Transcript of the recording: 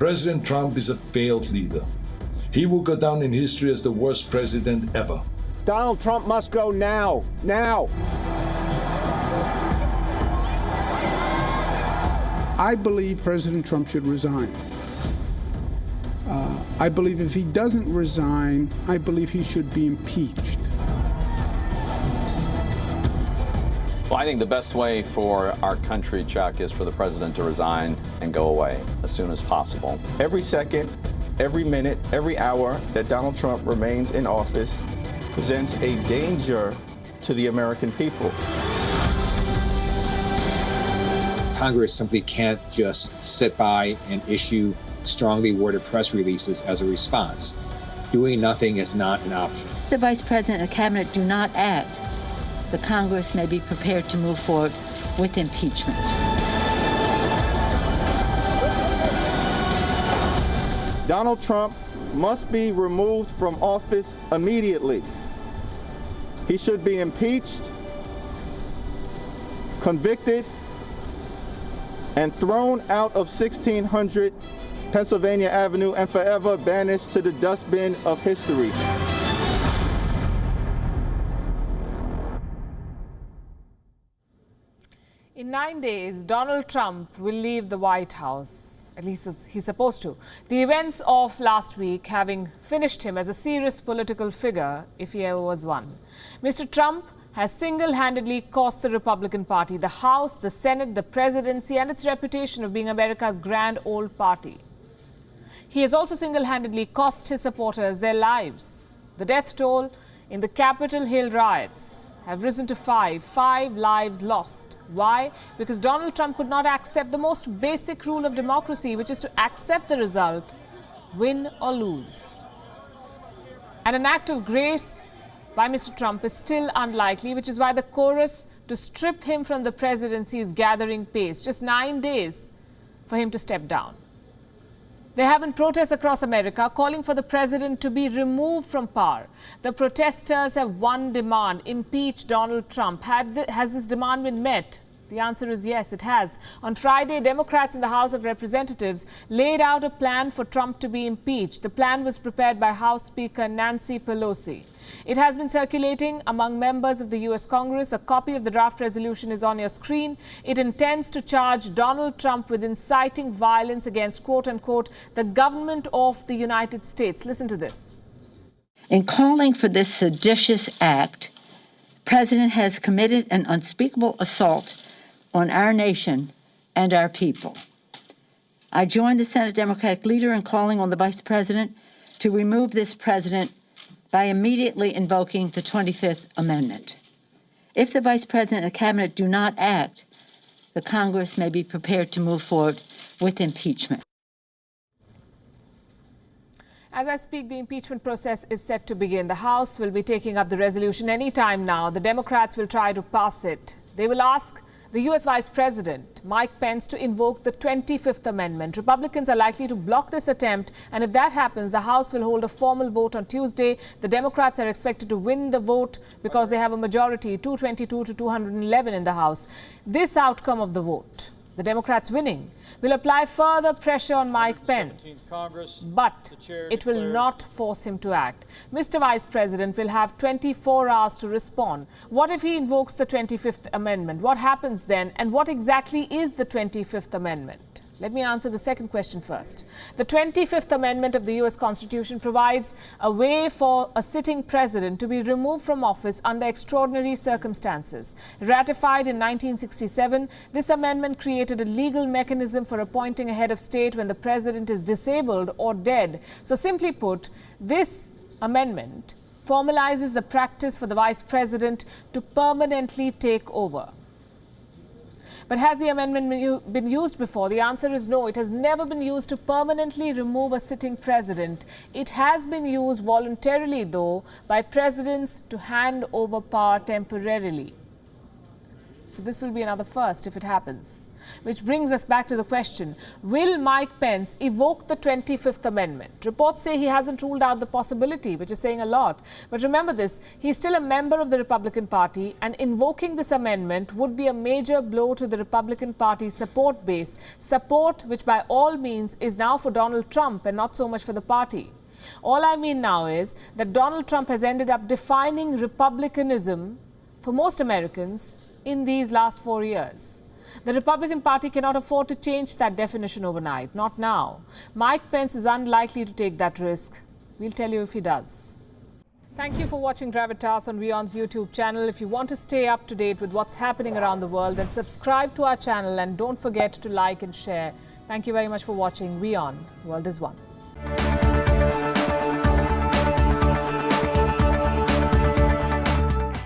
President Trump is a failed leader. He will go down in history as the worst president ever. Donald Trump must go now. Now. I believe President Trump should resign. I believe if he doesn't resign, I believe he should be impeached. Well, I think the best way for our country, Chuck, is for the president to resign and go away as soon as possible. Every second, every minute, every hour that Donald Trump remains in office presents a danger to the American people. Congress simply can't just sit by and issue strongly worded press releases as a response. Doing nothing is not an option. If the Vice President and Cabinet do not act, the Congress may be prepared to move forward with impeachment. Donald Trump must be removed from office immediately. He should be impeached, convicted, and thrown out of 1600 Pennsylvania Avenue and forever banished to the dustbin of history. In 9 days, Donald Trump will leave the White House. At least he's supposed to. The events of last week having finished him as a serious political figure, if he ever was one. Mr. Trump has single-handedly cost the Republican Party, the House, the Senate, the presidency, and its reputation of being America's grand old party. He has also single-handedly cost his supporters their lives. The death toll in the Capitol Hill riots have risen to five lives lost. Why? Because Donald Trump could not accept the most basic rule of democracy, which is to accept the result, win or lose. And an act of grace by Mr. Trump is still unlikely, which is why the chorus to strip him from the presidency is gathering pace. Just 9 days for him to step down. There have been protests across America calling for the president to be removed from power. The protesters have one demand: impeach Donald Trump. Has this demand been met? The answer is yes, it has. On Friday, Democrats in the House of Representatives laid out a plan for Trump to be impeached. The plan was prepared by House Speaker Nancy Pelosi. It has been circulating among members of the U.S. Congress. A copy of the draft resolution is on your screen. It intends to charge Donald Trump with inciting violence against, quote unquote, the government of the United States. Listen to this. In calling for this seditious act, the President has committed an unspeakable assault on our nation and our people. I join the Senate Democratic leader in calling on the Vice President to remove this president by immediately invoking the 25th Amendment. If the Vice President and Cabinet do not act, the Congress may be prepared to move forward with impeachment. As I speak, the impeachment process is set to begin. The House will be taking up the resolution any time now. The Democrats will try to pass it. They will ask the U.S. Vice President, Mike Pence, to invoke the 25th Amendment. Republicans are likely to block this attempt, and if that happens, the House will hold a formal vote on Tuesday. The Democrats are expected to win the vote because they have a majority, 222 to 211 in the House. This outcome of the vote, the Democrats winning, will apply further pressure on Mike Pence, but it will not force him to act. Mr. Vice President will have 24 hours to respond. What if he invokes the 25th Amendment? What happens then? And what exactly is the 25th Amendment? Let me answer the second question first. The 25th Amendment of the U.S. Constitution provides a way for a sitting president to be removed from office under extraordinary circumstances. Ratified in 1967, this amendment created a legal mechanism for appointing a head of state when the president is disabled or dead. So simply put, this amendment formalizes the practice for the vice president to permanently take over. But has the amendment been used before? The answer is no. It has never been used to permanently remove a sitting president. It has been used voluntarily, though, by presidents to hand over power temporarily. So this will be another first if it happens. Which brings us back to the question, will Mike Pence evoke the 25th Amendment? Reports say he hasn't ruled out the possibility, which is saying a lot. But remember this, he's still a member of the Republican Party, and invoking this amendment would be a major blow to the Republican Party's support base. Support which by all means is now for Donald Trump and not so much for the party. All I mean now is that Donald Trump has ended up defining republicanism for most Americans in these last 4 years. The Republican Party cannot afford to change that definition overnight, not now. Mike Pence is unlikely to take that risk. We'll tell you if he does. Thank you for watching Gravitas on WION's YouTube channel. If you want to stay up to date with what's happening around the world, then subscribe to our channel and don't forget to like and share. Thank you very much for watching WION. World is One.